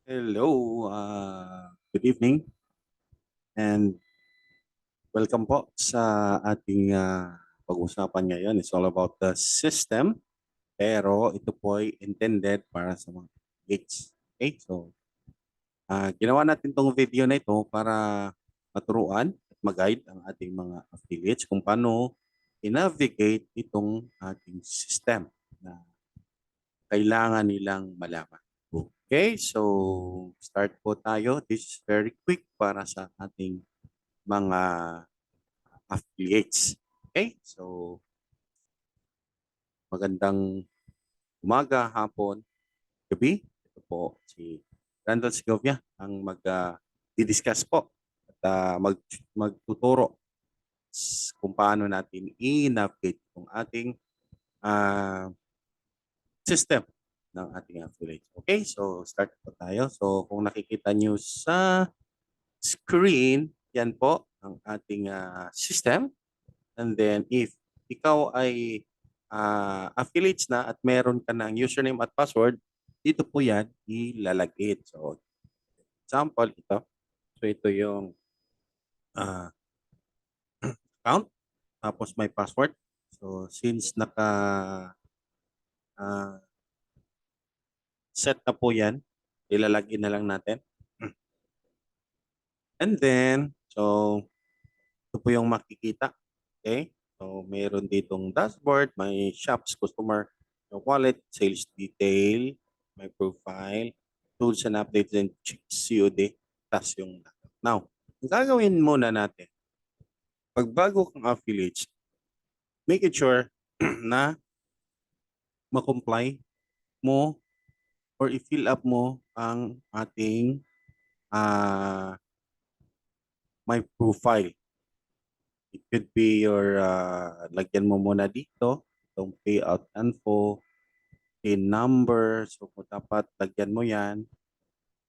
Hello, good evening and welcome po sa ating pag-usapan ngayon. It's all about the system pero ito po ay intended para sa mga gigs. Okay, so ginawa natin tong video na ito para maturuan at mag-guide ang ating mga affiliates kung paano i-navigate itong ating system na kailangan nilang malaman. Okay, so start po tayo. This is very quick para sa ating mga affiliates. Okay, so magandang umaga, hapon, gabi. Ito po si Randall Segovia ang mag-discuss po at magtuturo kung paano natin i-navigate itong ating uh, system ng ating affiliates. Okay, so start po tayo. So kung nakikita nyo sa screen, yan po ang ating system. And then if ikaw ay affiliates na at meron ka ng username at password, dito po yan ilalagay. So example, ito. So ito yung uh, account, tapos may password. So since naka uh, set na po yan, ilalagay na lang natin. And then, so ito po yung makikita. Okay? So, meron ditong dashboard, may shops, customer, yung wallet, sales detail, may profile, tools and updates, and COD. Tas yung now, ang gagawin muna natin, pag bago kang affiliates, make it sure na ma-comply mo or i-fill up mo ang ating my profile. It could be your, lagyan mo muna dito, itong payout info, PIN number. So, kung dapat lagyan mo yan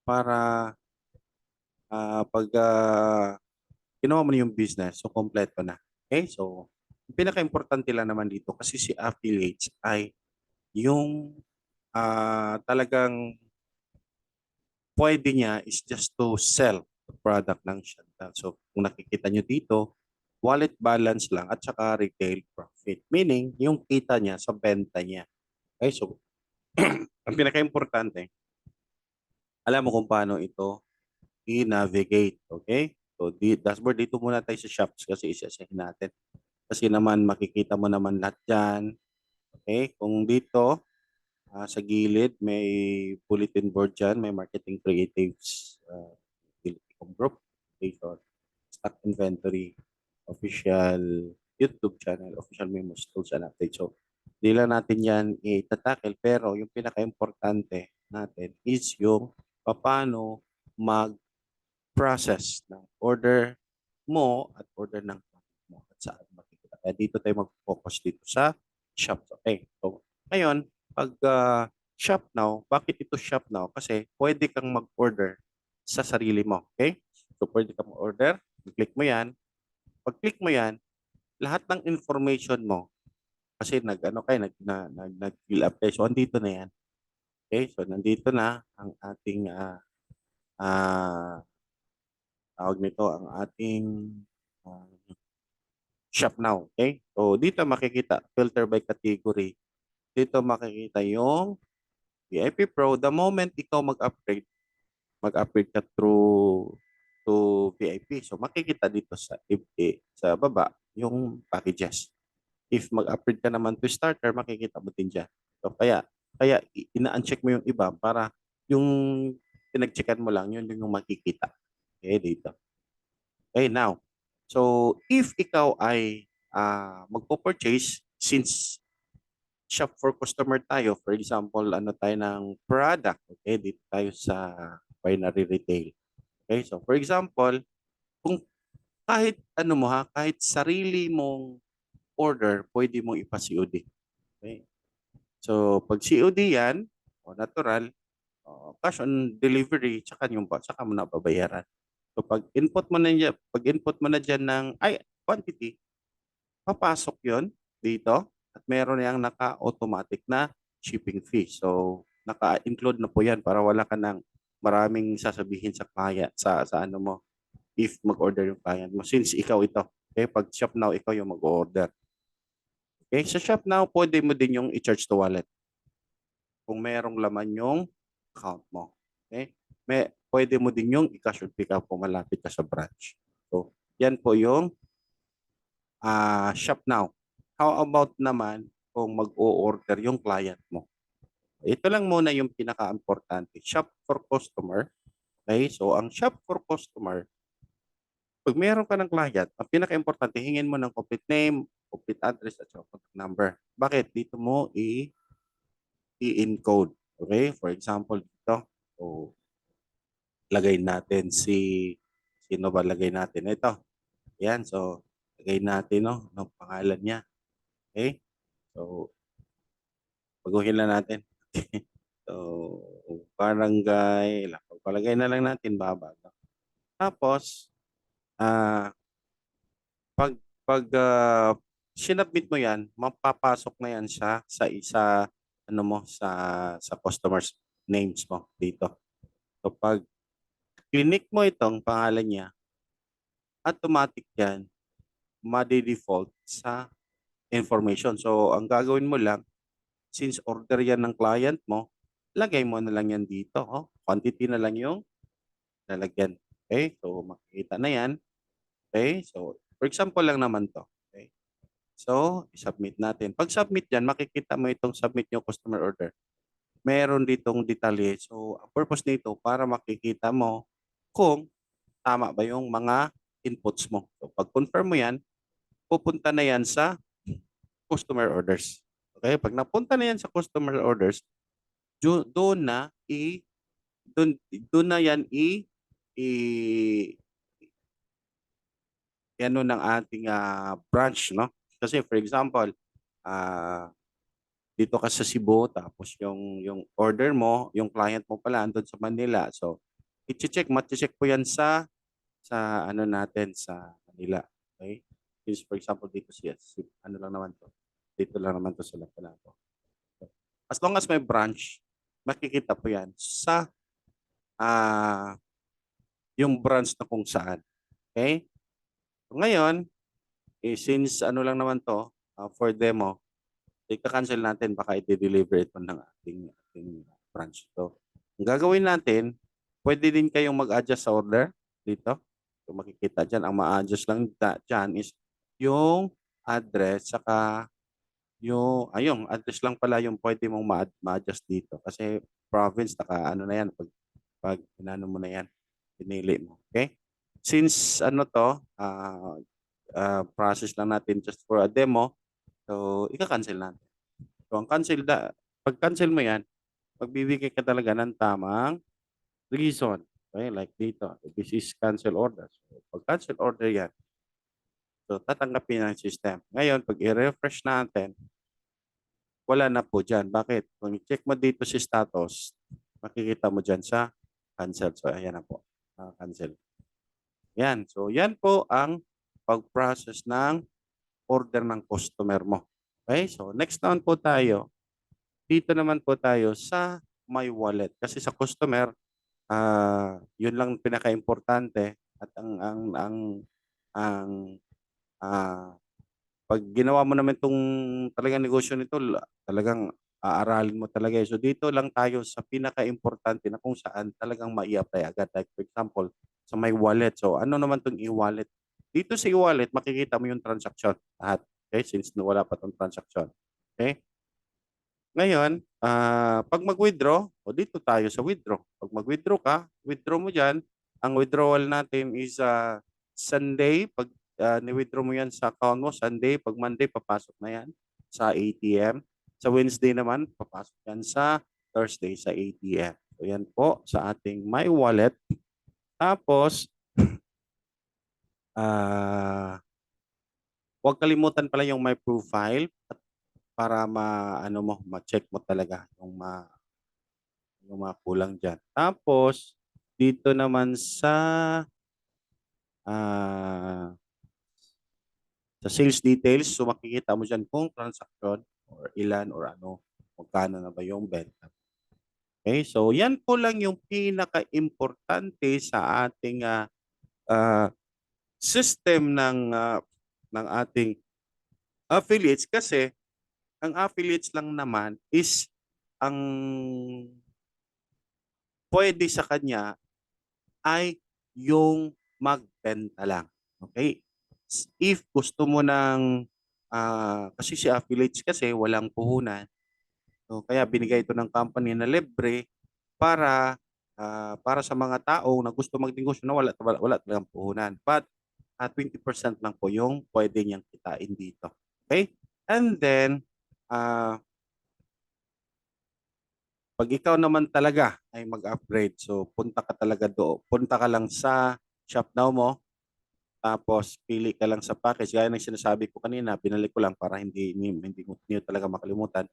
para pag ginawa mo na yung business, so kompleto na. Okay? So, yung pinaka-importante lang naman dito kasi si affiliates ay yung talagang pwede niya is just to sell the product ng Chantal. So, kung nakikita nyo dito, wallet balance lang at saka retail profit. Meaning, yung kita niya sa benta niya. Okay, so, ang pinaka-importante, alam mo kung paano ito i-navigate. Okay? So, dashboard dito muna tayo sa shops kasi isa-isahin natin. Kasi naman, makikita mo naman lahat dyan. Okay? Kung dito, sa gilid, may bulletin board dyan, may marketing creatives, group, okay, so, stock inventory, official YouTube channel, official memos, tools and updates. So, di lang natin yan itatackle, pero yung pinaka-importante natin is yung paano mag-process ng order mo at order ng product mo at saan makikita. Kaya dito tayo mag-focus dito sa shop. Okay. So, ngayon, pag shop now, bakit ito shop now? Kasi pwede kang mag-order sa sarili mo. Okay? So, pwede kang mag-order. Click mo yan. Pag click mo yan, lahat ng information mo, kasi nag-ano kayo, nag-fill up kayo. So, andito na yan. Okay? So, nandito na ang ating tawag nito, ang ating uh, shop now. Okay? So, dito makikita, filter by category. Dito makikita yung VIP Pro. The moment ikaw mag-upgrade ka through to VIP. So, makikita dito sa baba yung packages. If mag-upgrade ka naman to starter, makikita mo din dyan. So, kaya ina-uncheck mo yung iba para yung pinag-checkan mo lang, yun yung makikita. Okay, dito. Okay, now. So, if ikaw ay magpo-purchase, since shop for customer tayo, for example, ano tayo ng product, okay, dito tayo sa binary retail. Okay, so for example, kung kahit ano mo ha, kahit sarili mong order, pwede mong ipa-COD. Okay? So, pag COD yan, o natural, cash on delivery, tsaka mo na babayaran. So, pag input mo na dyan ng, quantity, papasok yon dito at meron yang naka-automatic na shipping fee. So, naka-include na po yan para wala ka ng maraming sasabihin sa client, sa ano mo, if mag-order yung client mo. Since ikaw ito, okay? Pag shop now, ikaw yung mag-order. Okay? Sa shop now, pwede mo din yung i-charge to wallet kung merong laman yung account mo. Okay? Pwede mo din yung i-cash or pick up kung malapit ka sa branch. So, yan po yung shop now. How about naman kung mag-o-order yung client mo? Ito lang muna yung pinaka-importante. Shop for customer. Okay? So, ang shop for customer, pag meron ka ng client, ang pinaka-importante, hingin mo ng complete name, complete address, at contact number. Bakit? Dito mo i-encode. Okay? For example, dito, so, lagay natin sino ba lagay natin? Ito. Yan. So, lagay natin, no, ng pangalan niya. Okay? So, baguhin lang natin. So, barangay, pagpalagay na lang natin baba. No? Tapos, ah pag sinubmit mo yan, mapapasok na yan siya sa ano mo, sa customers names mo dito. So, pag clinic mo itong pangalan niya, automatic yan, madi-default sa information. So, ang gagawin mo lang, since order yan ng client mo, lagay mo na lang yan dito. Oh. Quantity na lang yung lalagyan. Okay? So, makikita na yan. Okay? So, for example lang naman to. Okay? So, i-submit natin. Pag submit yan, makikita mo itong submit yung customer order. Meron ditong detalye. So, ang purpose nito para makikita mo kung tama ba yung mga inputs mo. So, pag confirm mo yan, pupunta na yan sa customer orders. Okay? Pag napunta na yan sa customer orders, doon na doon na yan i ano ng ating branch, no? Kasi for example, ah dito ka sa Cebu, tapos yung order mo, yung client mo pala andun sa Manila. So, mati-check po yan sa ano natin sa Manila. Okay? Since for example dito ano lang naman to. Dito lang naman to sa Lapu-Lapu. So, as long as may branch, makikita po yan sa ah yung branch na kung saan. Okay? So, ngayon, since ano lang naman to, for demo, ika-cancel natin, baka i-deliver ito ng ating branch. So, ang gagawin natin, pwede din kayong mag-adjust sa order dito. So, makikita dyan, ang ma-adjust lang dyan is yung address, saka yung address lang pala yung pwede mong ma-adjust dito. Kasi province, ano na yan, pag inano mo na yan, pinili mo. Okay? Since ano to, process lang natin just for a demo, so ika-cancel natin. So, pag cancel mo yan, magbibigay ka talaga ng tamang reason. Okay, like dito, this is cancel order. So, pag cancel order yan, so tatanggapin ng system. Ngayon, pag i-refresh natin, wala na po dyan. Bakit? Kung i-check mo dito si status, makikita mo dyan sa cancel. So, ayan na po. Cancel. Yan. So, yan po ang pag-process ng order ng customer mo. Okay? So, next naman po tayo. Dito naman po tayo sa My Wallet. Kasi sa customer, yun lang pinaka-importante at ang ah, pag ginawa mo naman itong talagang negosyo nito, talagang aaralin mo talaga. So dito lang tayo sa pinaka-importante na kung saan talagang mai-apply agad. Like for example, sa My Wallet. So ano naman itong e-wallet? Dito sa e-wallet, makikita mo yung transaction lahat. Okay? Since wala pa itong transaction. Okay? Ngayon, pag mag-withdraw, o dito tayo sa withdraw. Pag mag-withdraw ka, withdraw mo dyan. Ang withdrawal natin is Sunday. Pag ni-withdraw mo yan sa account mo, Sunday. Pag Monday, papasok na yan sa ATM. Sa Wednesday naman, papasok yan sa Thursday sa ATM. So yan po sa ating My Wallet. Tapos, huwag kalimutan pala yung My Profile para ma-check mo talaga yung mga kulang dyan. Tapos, dito naman ah, sa sales details, so makikita mo dyan kung transaction or ilan or ano, magkano na ba yung benta. Okay? So yan po lang yung pinaka-importante sa ating ah, system ng ating affiliates kasi ang affiliates lang naman is ang pwede sa kanya ay yung magbenta lang. Okay? If gusto mo ng kasi si affiliates kasi walang puhunan. So, kaya binigay ito ng company na libre para sa mga tao na gusto magnegosyo na wala talagang puhunan. But 20% lang po yung pwede niyang kitain dito. Okay? And then, ah, pag ikaw naman talaga ay mag-upgrade, so punta ka talaga doon. Punta ka lang sa ShopNow mo, tapos pili ka lang sa package. Gaya ng sinasabi ko kanina, binalik ko lang para hindi niyo talaga makalimutan.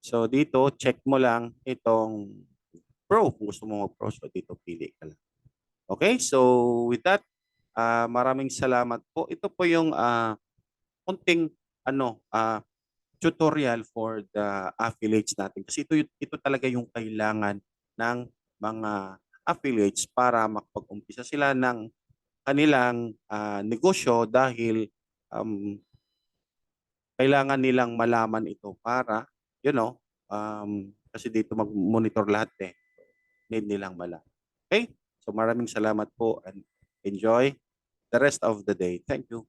So dito, check mo lang itong Pro. Kung gusto mo mag-Pro, so dito pili ka lang. Okay, so with that, maraming salamat po. Ito po yung kunting ano, tutorial for the affiliates natin. Kasi ito talaga yung kailangan ng mga affiliates para makapag-umpisa sila ng kanilang negosyo dahil um, kailangan nilang malaman ito para, kasi dito mag-monitor lahat eh. Need nilang malaman. Okay? So maraming salamat po and enjoy the rest of the day. Thank you.